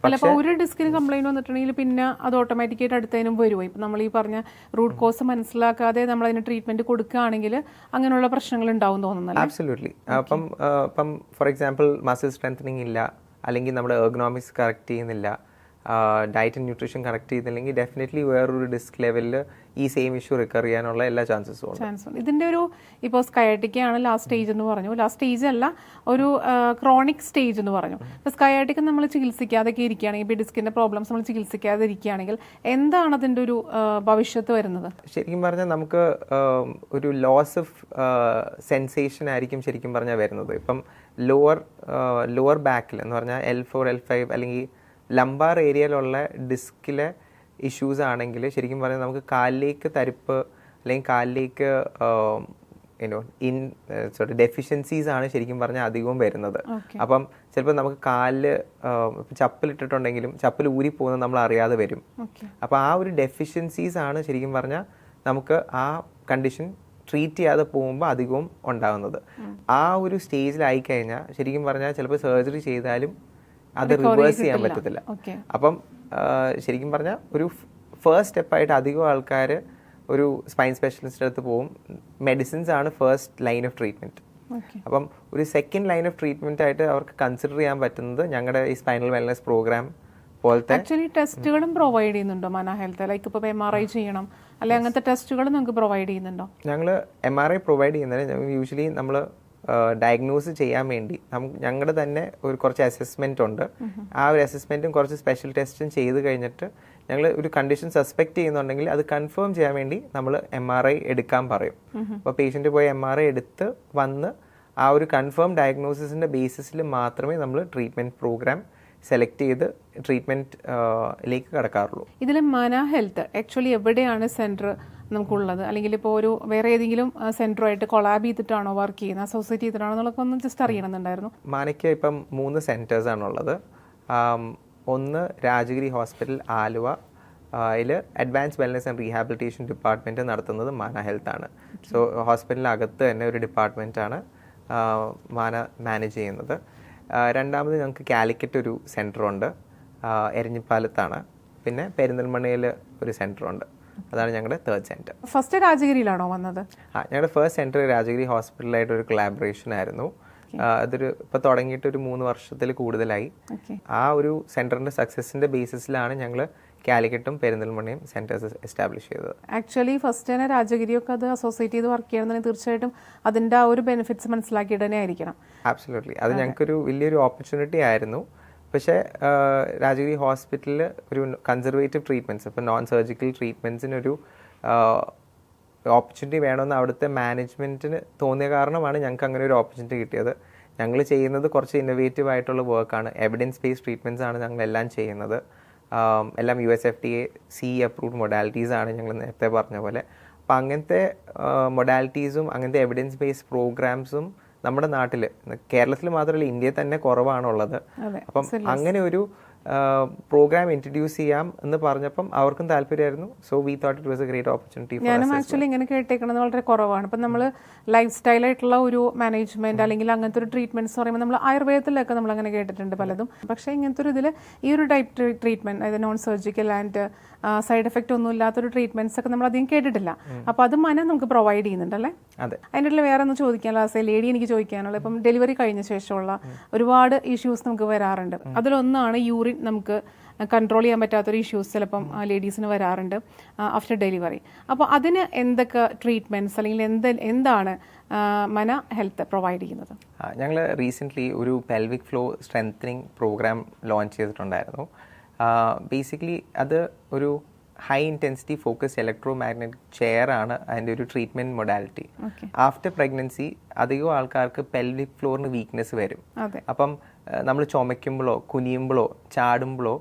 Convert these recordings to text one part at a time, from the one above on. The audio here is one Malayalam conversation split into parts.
അപ്പോൾ ഒരു ഡിസ്കിന് കംപ്ലൈന്റ് വന്നിട്ടുണ്ടെങ്കിൽ പിന്നെ അത് ഓട്ടോമാറ്റിക്കായിട്ട് അടുത്തതിനും വരുമോ? ഇപ്പം നമ്മൾ ഈ പറഞ്ഞ റൂട്ട് കോസ് മനസ്സിലാക്കാതെ നമ്മൾ അതിന് ട്രീറ്റ്മെന്റ് കൊടുക്കുകയാണെങ്കിൽ അങ്ങനെയുള്ള പ്രശ്നങ്ങൾ ഉണ്ടാവും തോന്നുന്നല്ലോ. ആബ്സല്യൂട്ട്ലി. അപ്പം ഫോർ എക്സാമ്പിൾ മസിൽ സ്ട്രെങ്തനിങ് ഇല്ല, അല്ലെങ്കിൽ നമ്മുടെ എർഗണോമിക്സ് കറക്റ്റ് ചെയ്യുന്നില്ല, ഡയറ്റ് ആൻഡ് ന്യൂട്രീഷൻ കറക്റ്റ് ചെയ്തില്ലെങ്കിൽ ഡെഫിനറ്റ്ലി വേറൊരു ഡിസ്ക് ലെവലിൽ ഈ സെയിം ഇഷ്യൂ റിക്കർ ചെയ്യാനുള്ള എല്ലാ ചാൻസസും ഉണ്ട്. ഇതിന്റെ ഒരു ഇപ്പോൾ സ്കയാറ്റിക് ആണ് ലാസ്റ്റ് സ്റ്റേജ് എന്ന് പറഞ്ഞു. ലാസ്റ്റ് സ്റ്റേജ് അല്ല, ഒരു ക്രോണിക് സ്റ്റേജ് എന്ന് പറഞ്ഞു. ഇപ്പോൾ സ്കയാറ്റിക് നമ്മൾ ചികിത്സിക്കാതൊക്കെ ഇരിക്കുകയാണെങ്കിൽ, ഇപ്പോൾ ഡിസ്കിന്റെ പ്രോബ്ലംസ് നമ്മൾ ചികിത്സിക്കാതെ ഇരിക്കുകയാണെങ്കിൽ എന്താണ് അതിന്റെ ഒരു ഭവിഷ്യത്ത് വരുന്നത്? ശരിക്കും പറഞ്ഞാൽ നമുക്ക് ഒരു ലോസ് ഓഫ് സെൻസേഷൻ ആയിരിക്കും ശരിക്കും പറഞ്ഞാൽ വരുന്നത്. ഇപ്പം ലോവർ ബാക്കിൽ എന്ന് പറഞ്ഞാൽ L4 L5 അല്ലെങ്കിൽ ലംബാർ ഏരിയയിലുള്ള ഡിസ്കിലെ ഇഷ്യൂസ് ആണെങ്കിൽ ശരിക്കും പറഞ്ഞാൽ നമുക്ക് കാലിലേക്ക് തരിപ്പ് അല്ലെങ്കിൽ കാലിലേക്ക് ഡെഫിഷ്യൻസീസ് ആണ് ശരിക്കും പറഞ്ഞാൽ അധികവും വരുന്നത്. അപ്പം ചിലപ്പോൾ നമുക്ക് കാലിൽ ചപ്പലിട്ടിട്ടുണ്ടെങ്കിലും ചപ്പൽ ഊരിപ്പോകുന്നത് നമ്മൾ അറിയാതെ വരും. അപ്പോൾ ആ ഒരു ഡെഫിഷ്യൻസീസ് ആണ് ശരിക്കും പറഞ്ഞാൽ നമുക്ക് ആ കണ്ടീഷൻ ട്രീറ്റ് ചെയ്യാതെ പോകുമ്പോൾ അധികവും ഉണ്ടാകുന്നത്. ആ ഒരു സ്റ്റേജിലായി കഴിഞ്ഞാൽ ശരിക്കും പറഞ്ഞാൽ ചിലപ്പോൾ സർജറി ചെയ്താലും അത് റിവേഴ്സ് ചെയ്യാൻ പറ്റത്തില്ല. അപ്പം ശരിക്കും പറഞ്ഞാൽ ഒരു ഫസ്റ്റ് സ്റ്റെപ്പായിട്ട് അധികം ആൾക്കാർ ഒരു സ്പൈൻ സ്പെഷ്യലിസ്റ്റിൻ്റെ അടുത്ത് പോകും. മെഡിസിൻസ് ആണ് ഫസ്റ്റ് ലൈൻ ഓഫ് ട്രീറ്റ്മെൻറ്റ്. അപ്പം ഒരു സെക്കൻഡ് ലൈൻ ഓഫ് ട്രീറ്റ്മെൻറ്റ് ആയിട്ട് അവർക്ക് കൺസിഡർ ചെയ്യാൻ പറ്റുന്നത് ഞങ്ങളുടെ ഈ സ്പൈനൽ വെൽനസ് പ്രോഗ്രാം പോലത്തെ ആക്ച്വലി ടെസ്റ്റുകളും പ്രൊവൈഡ് ചെയ്യുന്നുണ്ടോ മന ഹെൽത്ത്? ലൈക്ക് ഇപ്പോൾ MRI ചെയ്യണം അല്ലെങ്കിൽ അങ്ങനത്തെ ടെസ്റ്റുകൾ നിങ്ങൾക്ക് പ്രൊവൈഡ് ചെയ്യുന്നുണ്ടോ? ഞങ്ങൾ MRI പ്രൊവൈഡ് ചെയ്യുന്നതിന് യൂഷ്വലി നമ്മൾ ഡയഗ്നോസ് ചെയ്യാൻ വേണ്ടി ഞങ്ങളുടെ തന്നെ ഒരു കുറച്ച് അസസ്മെന്റ് ഉണ്ട്. ആ ഒരു അസസ്മെന്റും കുറച്ച് സ്പെഷ്യൽ ടെസ്റ്റും ചെയ്ത് കഴിഞ്ഞിട്ട് ഞങ്ങൾ ഒരു കണ്ടീഷൻ സസ്പെക്ട് ചെയ്യുന്നുണ്ടെങ്കിൽ അത് കൺഫേം ചെയ്യാൻ വേണ്ടി നമ്മൾ MRI എടുക്കാൻ പറയും. അപ്പോൾ പേഷ്യന്റ് പോയി MRI എടുത്ത് വന്ന് ആ ഒരു കൺഫേം ഡയഗ്നോസിസിന്റെ ബേസിസിൽ മാത്രമേ നമ്മൾ ട്രീറ്റ്മെന്റ് പ്രോഗ്രാം സെലക്ട് ചെയ്ത് ട്രീറ്റ്മെന്റിലേക്ക് കടക്കാറുള്ളൂ. ഇതിൽ മന ഹെൽത്ത് ആക്ച്വലി എവിടെയാണ് സെന്റർ നമുക്കുള്ളത്? അല്ലെങ്കിൽ ഇപ്പോൾ ഒരു വേറെ ഏതെങ്കിലും സെന്ററുമായിട്ട് കൊളാബ് ചെയ്തിട്ടാണോ വർക്ക് ചെയ്യുന്നത്, അസോസിയേറ്റ് ചെയ്തിട്ടാണോ എന്നുള്ളതൊക്കെ ഒന്ന് ജസ്റ്റ് അറിയണമെന്നുണ്ടായിരുന്നു. മാനയ്ക്ക് ഇപ്പം 3 സെന്റേഴ്സ് ആണുള്ളത്. ഒന്ന് രാജഗിരി ഹോസ്പിറ്റൽ ആലുവ, അതിൽ advance wellness and rehabilitation department നടത്തുന്നത് മാന ഹെൽത്ത് ആണ്. സോ ഹോസ്പിറ്റലിനകത്ത് തന്നെ ഒരു ഡിപ്പാർട്ട്മെൻറ്റാണ് മാന മാനേജ് ചെയ്യുന്നത്. രണ്ടാമത് ഞങ്ങൾക്ക് കാലിക്കറ്റ് ഒരു സെൻറ്ററുണ്ട്, എരഞ്ഞിപ്പാലത്താണ്. പിന്നെ പെരിന്തൽമണ്ണയിൽ ഒരു സെൻറ്ററുണ്ട്. അതാണ് ഞങ്ങളുടെ തേർഡ് സെൻറ്റർ. ഫസ്റ്റ് രാജഗിരിയിലാണോ വന്നത്? ഞങ്ങളുടെ ഫസ്റ്റ് സെൻറ്റർ രാജഗിരി ഹോസ്പിറ്റലായിട്ട് ഒരു കൊളാബറേഷൻ ആയിരുന്നു. അതൊരു ഇപ്പോൾ തുടങ്ങിയിട്ട് ഒരു 3 വർഷത്തിൽ കൂടുതലായി. ആ ഒരു സെൻറ്ററിൻ്റെ സക്സസിൻ്റെ ബേസിസിലാണ് ഞങ്ങൾ കാലിക്കറ്റും പെരിന്തൽമണ്ണയും സെൻറ്റേഴ്സ് എസ്റ്റാബ്ലിഷ് ചെയ്തത്. ആക്ച്വലി ഫസ്റ്റ് തന്നെ രാജഗിരിയൊക്കെ അത് അസോസിയേറ്റ് ചെയ്ത് വർക്ക് ചെയ്യണമെന്നുണ്ടെങ്കിൽ തീർച്ചയായിട്ടും അതിൻ്റെ ആ ഒരു ബെനിഫിറ്റ്സ് മനസ്സിലാക്കിയിട്ട് തന്നെ ആയിരിക്കണം. ആബ്സല്യൂട്ട്ലി. അത് ഞങ്ങൾക്കൊരു വലിയൊരു ഓപ്പർച്യൂണിറ്റി ആയിരുന്നു. പക്ഷേ രാജഗിരി ഹോസ്പിറ്റലിൽ ഒരു കൺസർവേറ്റീവ് ട്രീറ്റ്മെൻറ്റ്സ്, ഇപ്പോൾ നോൺ സർജിക്കൽ ട്രീറ്റ്മെൻറ്റ്സിനൊരു ഓപ്പർച്യൂണിറ്റി വേണമെന്ന് അവിടുത്തെ മാനേജ്മെൻറ്റിന് തോന്നിയ കാരണമാണ് ഞങ്ങൾക്ക് അങ്ങനെ ഒരു ഓപ്പർച്യൂണിറ്റി കിട്ടിയത്. ഞങ്ങൾ ചെയ്യുന്നത് കുറച്ച് ഇന്നോവേറ്റീവ് ആയിട്ടുള്ള വർക്കാണ്. എവിഡൻസ് ബേസ്ഡ് ട്രീറ്റ്മെൻറ്റ്സ് ആണ് ഞങ്ങളെല്ലാം ചെയ്യുന്നത്. എല്ലാം USFDA CE അപ്രൂവ്ഡ് മൊഡാലിറ്റീസ് ആണ് ഞങ്ങൾ നേരത്തെ പറഞ്ഞ പോലെ. അപ്പം അങ്ങനത്തെ മൊഡാലിറ്റീസും അങ്ങനത്തെ എവിഡൻസ് ബേസ്ഡ് പ്രോഗ്രാംസും നമ്മുടെ നാട്ടിൽ, കേരളത്തിൽ മാത്രമല്ല ഇന്ത്യയിൽ തന്നെ കുറവാണുള്ളത്. അപ്പം അങ്ങനെ ഒരു പ്രോഗ്രാം ഇൻട്രൊഡ്യൂസ് ചെയ്യാം എന്ന് പറഞ്ഞപ്പം അവർക്കും താല്പര്യമായിരുന്നു. So we thought it was a great opportunity. ഞാനും ആക്ച്വലി ഇങ്ങനെ കേട്ടേക്കുന്നത് വളരെ കുറവാണ്. ഇപ്പം നമ്മൾ ലൈഫ് സ്റ്റൈലായിട്ടുള്ള ഒരു മാനേജ്മെന്റ് അല്ലെങ്കിൽ അങ്ങനത്തെ ഒരു ട്രീറ്റ്മെന്റ്സ് പറയുമ്പോൾ നമ്മൾ ആയുർവേദത്തിലൊക്കെ നമ്മൾ അങ്ങനെ കേട്ടിട്ടുണ്ട് പലതും. പക്ഷേ ഇങ്ങനത്തെ ഒരു ഇതിൽ ഈ ഒരു ടൈപ്പ് ട്രീറ്റ്മെന്റ്, അതായത് non surgical and side effect ഒന്നും ഇല്ലാത്തൊരു ട്രീറ്റ്മെന്റ്സ് ഒക്കെ നമ്മൾ അധികം കേട്ടിട്ടില്ല. അപ്പോൾ അത് മന നമുക്ക് പ്രൊവൈഡ് ചെയ്യുന്നുണ്ടല്ലേ? അതിൻ്റെ വേറെ ഒന്ന് ചോദിക്കാനുള്ള ആസ് എ ലേഡി എനിക്ക് ചോദിക്കാനുള്ള, ഇപ്പം ഡെലിവറി കഴിഞ്ഞ ശേഷമുള്ള ഒരുപാട് ഇഷ്യൂസ് നമുക്ക് വരാറുണ്ട്. അതിലൊന്നാണ് യൂറിൻ നമുക്ക് കൺട്രോൾ ചെയ്യാൻ പറ്റാത്തൊരു ഇഷ്യൂസ് ചിലപ്പം ലേഡീസിന് വരാറുണ്ട് ആഫ്റ്റർ ഡെലിവറി. അപ്പോൾ അതിന് എന്തൊക്കെ ട്രീറ്റ്മെൻറ്റ്സ് അല്ലെങ്കിൽ എന്താണ് മന ഹെൽത്ത് പ്രൊവൈഡ് ചെയ്യുന്നത്? ഞങ്ങൾ റീസെൻ്റ്ലി ഒരു pelvic floor strengthening program launch ചെയ്തിട്ടുണ്ടായിരുന്നു. ബേസിക്കലി അത് ഒരു high intensity focus electromagnetic chair ആണ് അതിൻ്റെ ഒരു ട്രീറ്റ്മെൻറ്റ് മൊഡാലിറ്റി. ആഫ്റ്റർ പ്രഗ്നൻസി അധികം ആൾക്കാർക്ക് പെൽവിക് ഫ്ലോറിന് വീക്ക്നെസ് വരും. അപ്പം നമ്മൾ ചുമയ്ക്കുമ്പോഴോ കുനിയുമ്പോഴോ ചാടുമ്പോഴോ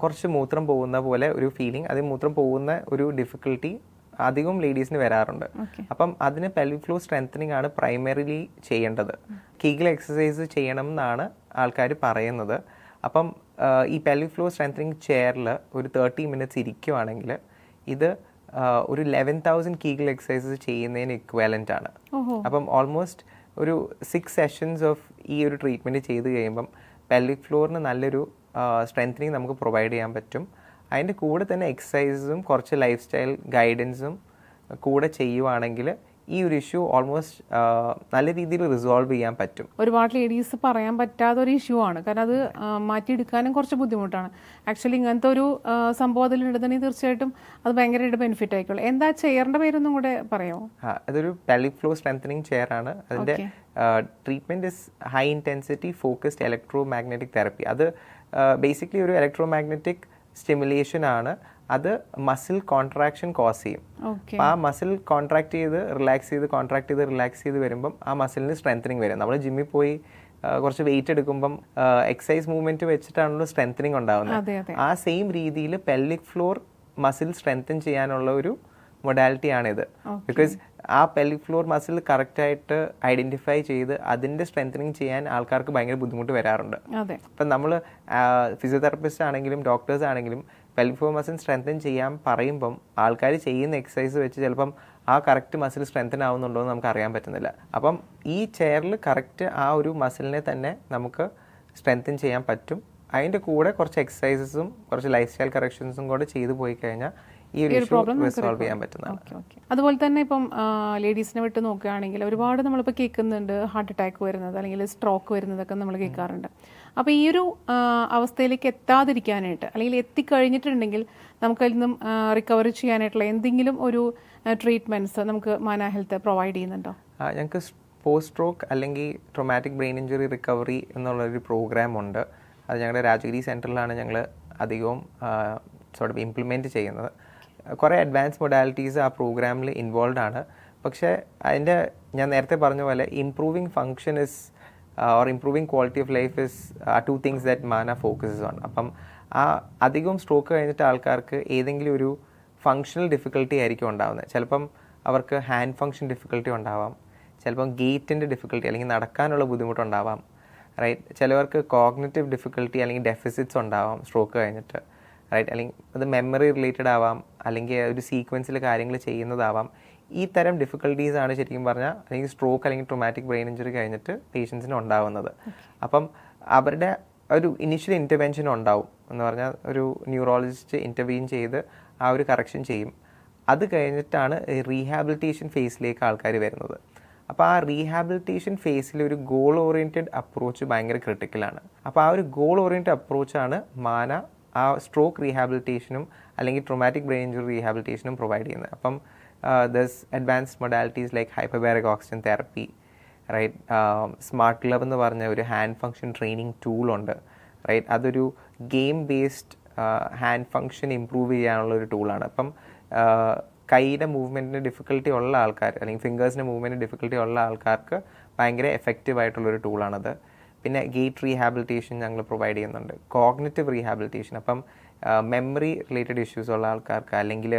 കുറച്ച് മൂത്രം പോകുന്ന പോലെ ഒരു ഫീലിംഗ്, അത് മൂത്രം പോകുന്ന ഒരു ഡിഫിക്കൽട്ടി അധികം ലേഡീസിന് വരാറുണ്ട്. അപ്പം അതിന് പെൽവിക് ഫ്ലോ സ്ട്രെങ്തനിങ് ആണ് പ്രൈമറിലി ചെയ്യേണ്ടത്. കീഗൽ എക്സസൈസ് ചെയ്യണം എന്നാണ് ആൾക്കാർ പറയുന്നത്. അപ്പം ഈ പെൽവിക് ഫ്ലോ സ്ട്രെങ്തനിങ് ചെയറിൽ ഒരു 30 മിനിറ്റ്സ് ഇരിക്കുവാണെങ്കിൽ ഇത് ഒരു 11,000 കീഗൽ എക്സസൈസസ് ചെയ്യുന്നതിന് ഇക്വാലൻ്റ് ആണ്. അപ്പം ഓൾമോസ്റ്റ് ഒരു 6 സെഷൻസ് ഓഫ് ഈ ഒരു ട്രീറ്റ്മെൻറ്റ് ചെയ്ത് കഴിയുമ്പം പെൽവിക് ഫ്ലോറിന് നല്ലൊരു സ്ട്രെങ്തനിങ് നമുക്ക് പ്രൊവൈഡ് ചെയ്യാൻ പറ്റും. അതിൻ്റെ കൂടെ തന്നെ എക്സസൈസും കുറച്ച് ലൈഫ് സ്റ്റൈൽ ഗൈഡൻസും കൂടെ ചെയ്യുവാണെങ്കിൽ ഈ ഒരു ഇഷ്യൂ ഓൾമോസ്റ്റ് നല്ല രീതിയിൽ റിസോൾവ് ചെയ്യാൻ പറ്റും. ഒരുപാട് ലേഡീസ് പറയാൻ പറ്റാത്ത ഒരു ഇഷ്യൂ ആണ്, കാരണം അത് മാറ്റിയെടുക്കാനും കുറച്ച് ബുദ്ധിമുട്ടാണ്. ആക്ച്വലി ഇങ്ങനത്തെ ഒരു സംഭവം അതിലിടുന്നുണ്ടെങ്കിൽ തീർച്ചയായിട്ടും അത് ഭയങ്കരമായിട്ട് ബെനിഫിറ്റ് ആയിക്കോളും. എന്താ ചെയറിൻ്റെ പേരൊന്നും കൂടെ പറയാമോ? അതൊരു പെൽവിക് ഫ്ലോർ സ്ട്രെങ്തനിങ് ചെയർ ആണ്. അതിൻ്റെ treatment is high intensity focused electro magnetic therapy. അത് ബേസിക്കലി ഒരു ഇലക്ട്രോ മാഗ്നറ്റിക് സ്റ്റിമുലേഷൻ ആണ്. അത് മസിൽ കോൺട്രാക്ഷൻ കോസ് ചെയ്യും. അപ്പോൾ ആ മസിൽ കോൺട്രാക്ട് ചെയ്ത് റിലാക്സ് ചെയ്ത് വരുമ്പം ആ മസിലിന് സ്ട്രെങ്തനിങ് വരും. നമ്മൾ ജിമ്മിൽ പോയി കുറച്ച് വെയിറ്റ് എടുക്കുമ്പം എക്സസൈസ് മൂവ്മെന്റ് വെച്ചിട്ടാണല്ലോ സ്ട്രെങ്തനിങ് ഉണ്ടാവുന്നത്. ആ സെയിം രീതിയിൽ പെൽവിക് ഫ്ലോർ മസിൽ സ്ട്രെങ്തൻ ചെയ്യാനുള്ള ഒരു മൊഡാലിറ്റി ആണിത്. ബിക്കോസ് ആ പെൽവിക് ഫ്ലോർ മസിൽ കറക്റ്റായിട്ട് ഐഡന്റിഫൈ ചെയ്ത് അതിൻ്റെ സ്ട്രെങ്തനിങ് ചെയ്യാൻ ആൾക്കാർക്ക് ഭയങ്കര ബുദ്ധിമുട്ട് വരാറുണ്ട്. ഇപ്പം നമ്മൾ ഫിസിയോതെറപ്പിസ്റ്റ് ആണെങ്കിലും ഡോക്ടേഴ്സ് ആണെങ്കിലും പെൽവിക് ഫ്ലോർ മസിൽ സ്ട്രെങ്തൻ ചെയ്യാൻ പറയുമ്പം ആൾക്കാർ ചെയ്യുന്ന എക്സസൈസ് വെച്ച് ചിലപ്പം ആ കറക്റ്റ് മസിൽ സ്ട്രെങ്തൻ ആവുന്നുണ്ടോ എന്ന് നമുക്ക് അറിയാൻ പറ്റുന്നില്ല. അപ്പം ഈ ചെയറിൽ കറക്റ്റ് ആ ഒരു മസിലിനെ തന്നെ നമുക്ക് സ്ട്രെങ്തൻ ചെയ്യാൻ പറ്റും. അതിൻ്റെ കൂടെ കുറച്ച് എക്സസൈസസും കുറച്ച് ലൈഫ് സ്റ്റൈൽ കറക്ഷൻസും കൂടെ ചെയ്തു പോയി കഴിഞ്ഞാൽ ഈ ഒരു പ്രോബ്ലം റിസോൾവ് ചെയ്യാൻ പറ്റുന്നതാണ്. അതുപോലെ തന്നെ ഇപ്പം ലേഡീസിനെ വിട്ട് നോക്കുകയാണെങ്കിൽ ഒരുപാട് നമ്മളിപ്പോൾ കേൾക്കുന്നുണ്ട് ഹാർട്ട് അറ്റാക്ക് വരുന്നത് അല്ലെങ്കിൽ സ്ട്രോക്ക് വരുന്നതൊക്കെ നമ്മൾ കേൾക്കാറുണ്ട്. അപ്പോൾ ഈ ഒരു അവസ്ഥയിലേക്ക് എത്താതിരിക്കാനായിട്ട് അല്ലെങ്കിൽ എത്തിക്കഴിഞ്ഞിട്ടുണ്ടെങ്കിൽ നമുക്കതിൽ നിന്നും റിക്കവറി ചെയ്യാനായിട്ടുള്ള എന്തെങ്കിലും ഒരു ട്രീറ്റ്മെൻറ്റ്സ് നമുക്ക് മാന ഹെൽത്ത് പ്രൊവൈഡ് ചെയ്യുന്നുണ്ടോ? ഞങ്ങൾക്ക് പോസ്റ്റ് സ്ട്രോക്ക് അല്ലെങ്കിൽ ട്രോമാറ്റിക് ബ്രെയിൻ ഇഞ്ചുറി റിക്കവറി എന്നുള്ളൊരു പ്രോഗ്രാം ഉണ്ട്. അത് ഞങ്ങളുടെ രാജഗിരി സെൻറ്ററിലാണ് ഞങ്ങൾ അധികവും ഇംപ്ലിമെൻറ്റ് ചെയ്യുന്നത്. കുറേ അഡ്വാൻസ് മൊഡാലിറ്റീസ് ആ പ്രോഗ്രാമിൽ ഇൻവോൾവ് ആണ്. പക്ഷേ അതിൻ്റെ ഞാൻ നേരത്തെ പറഞ്ഞ പോലെ improving function is or improving quality of life is two things that മാന ഫോക്കസസ് ഓൺ. അപ്പം ആ അധികവും സ്ട്രോക്ക് കഴിഞ്ഞിട്ട് ആൾക്കാർക്ക് ഏതെങ്കിലും ഒരു ഫങ്ഷണൽ ഡിഫിക്കൽട്ടി ആയിരിക്കും ഉണ്ടാകുന്നത്. ചിലപ്പം അവർക്ക് ഹാൻഡ് ഫങ്ഷൻ ഡിഫിക്കൽട്ടി ഉണ്ടാവാം, ചിലപ്പം ഗേറ്റിൻ്റെ ഡിഫിക്കൽട്ടി അല്ലെങ്കിൽ നടക്കാനുള്ള ബുദ്ധിമുട്ടുണ്ടാവാം, റൈറ്റ്. ചിലവർക്ക് കോഗ്നിറ്റീവ് ഡിഫിക്കൽട്ടി അല്ലെങ്കിൽ ഡെഫിസിറ്റ്സ് ഉണ്ടാവാം സ്ട്രോക്ക് കഴിഞ്ഞിട്ട്, റൈറ്റ്. അല്ലെങ്കിൽ അത് മെമ്മറി റിലേറ്റഡ് ആവാം, അല്ലെങ്കിൽ ഒരു സീക്വൻസിൽ കാര്യങ്ങൾ ചെയ്യുന്നതാവാം. ഈ തരം ഡിഫിക്കൽട്ടീസ് ആണ് ശരിക്കും പറഞ്ഞാൽ അല്ലെങ്കിൽ സ്ട്രോക്ക് അല്ലെങ്കിൽ ട്രോമാറ്റിക് ബ്രെയിൻ ഇഞ്ചുറി കഴിഞ്ഞിട്ട് പേഷ്യൻസിന് ഉണ്ടാവുന്നത്. അപ്പം അവരുടെ ഒരു ഇനിഷ്യൽ ഇൻ്റർവെൻഷൻ ഉണ്ടാവും എന്ന് പറഞ്ഞാൽ ഒരു ന്യൂറോളജിസ്റ്റ് ഇൻ്റർവീൻ ചെയ്ത് ആ ഒരു കറക്ഷൻ ചെയ്യും. അത് കഴിഞ്ഞിട്ടാണ് റീഹാബിലിറ്റേഷൻ ഫേസിലേക്ക് ആൾക്കാർ വരുന്നത്. അപ്പോൾ ആ റീഹാബിലിറ്റേഷൻ ഫേസിൽ ഒരു ഗോൾ ഓറിയൻറ്റഡ് അപ്രോച്ച് ഭയങ്കര ക്രിട്ടിക്കലാണ്. അപ്പോൾ ആ ഒരു ഗോൾ ഓറിയൻറ്റഡ് അപ്രോച്ചാണ് മാന ആ സ്ട്രോക്ക് റീഹാബിലിറ്റേഷനും അല്ലെങ്കിൽ ട്രോമാറ്റിക് ബ്രെയിൻ ഇഞ്ചുറി റീഹാബിലിറ്റേഷനും പ്രൊവൈഡ് ചെയ്യുന്നത്. അപ്പം thus advanced modalities like hyperbaric oxygen therapy, right. Smart glove എന്ന് പറഞ്ഞ ഒരു ഹാൻഡ് ഫങ്ഷൻ ട്രെയിനിങ് ടൂളുണ്ട്, റൈറ്റ്. അതൊരു game based hand function improve ചെയ്യാനുള്ള ഒരു ടൂളാണ്. അപ്പം കൈയുടെ മൂവ്മെൻറ്റിന് ഡിഫിക്കൽട്ടി ഉള്ള ആൾക്കാർ അല്ലെങ്കിൽ ഫിംഗേഴ്സിൻ്റെ മൂവ്മെൻറ്റിന് ഡിഫിക്കൽട്ടി ഉള്ള ആൾക്കാർക്ക് ഭയങ്കര എഫക്റ്റീവ് ആയിട്ടുള്ളൊരു ടൂളാണത്. പിന്നെ ഗേറ്റ് റീഹാബിലിറ്റേഷൻ ഞങ്ങൾ പ്രൊവൈഡ് ചെയ്യുന്നുണ്ട്, കോഗ്നിറ്റീവ് റീഹാബിലിറ്റേഷൻ. അപ്പം മെമ്മറി റിലേറ്റഡ് ഇഷ്യൂസ് ഉള്ള ആൾക്കാർക്ക് അല്ലെങ്കിൽ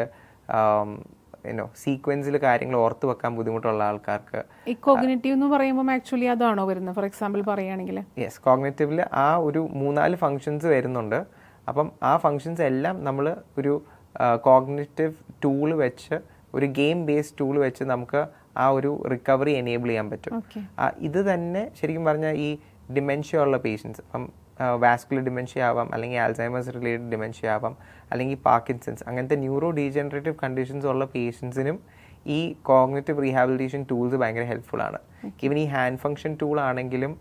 സീക്വൻസിൽ കാര്യങ്ങൾ ഓർത്ത് വെക്കാൻ ബുദ്ധിമുട്ടുള്ള ആൾക്കാർക്ക്. ഈ കോഗ്നിറ്റീവ് എന്ന് പറയുമ്പോൾ ആക്ച്വലി അതാണോ വരുന്നത്? ഫോർ എക്സാമ്പിൾ പറയുകയാണെങ്കിൽ യെസ്, കോഗ്നിറ്റീവിൽ ആ ഒരു 3-4 ഫങ്ഷൻസ് വരുന്നുണ്ട്. അപ്പം ആ ഫങ്ഷൻസ് എല്ലാം നമ്മൾ ഒരു കോഗ്നിറ്റീവ് ടൂള് വെച്ച്, ഒരു ഗെയിം ബേസ്ഡ് ടൂൾ വെച്ച് നമുക്ക് ആ ഒരു റിക്കവറി എനേബിൾ ചെയ്യാൻ പറ്റും. ഇത് തന്നെ ശരിക്കും പറഞ്ഞാൽ ഈ ഡിമെൻഷ്യ ഉള്ള പേഷ്യൻസ്, ഇപ്പം വാസ്കുലർ ഡിമെൻഷ്യ ആവാം, അല്ലെങ്കിൽ ആൽസൈമേഴ്സ് റിലേറ്റഡ് ഡിമെൻഷ്യ ആവാം, അല്ലെങ്കിൽ പാർക്കിൻസൺസ്, അങ്ങനത്തെ ന്യൂറോ ഡീജനറേറ്റീവ് കണ്ടീഷൻസ് ഉള്ള പേഷ്യൻസിനും ഈ കോഗ്നിറ്റീവ് റീഹാബിലിറ്റേഷൻ ടൂൾസ് ഭയങ്കര ഹെൽപ്ഫുൾ ആണ്. ഈവൻ ഈ ഹാൻഡ് ഫങ്ഷൻ ടൂൾ ആണെങ്കിലും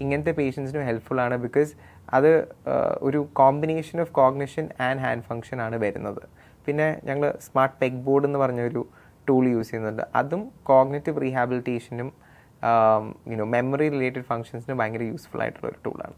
ഇങ്ങനത്തെ പേഷ്യൻസിനും ഹെൽപ്ഫുൾ ആണ്. ബിക്കോസ് അത് ഒരു combination of cognition and hand function ആണ് വരുന്നത്. പിന്നെ ഞങ്ങൾ സ്മാർട്ട് പെഗ് ബോർഡ് എന്ന് പറഞ്ഞൊരു ടൂൾ യൂസ് ചെയ്യുന്നുണ്ട്. അതും കോഗ്നിറ്റീവ് റീഹാബിലിറ്റേഷനും മെമ്മറി റിലേറ്റഡ് ഫങ്ഷൻസിനും ഭയങ്കര യൂസ്ഫുൾ ആയിട്ടുള്ള ഒരു ടൂളാണ്.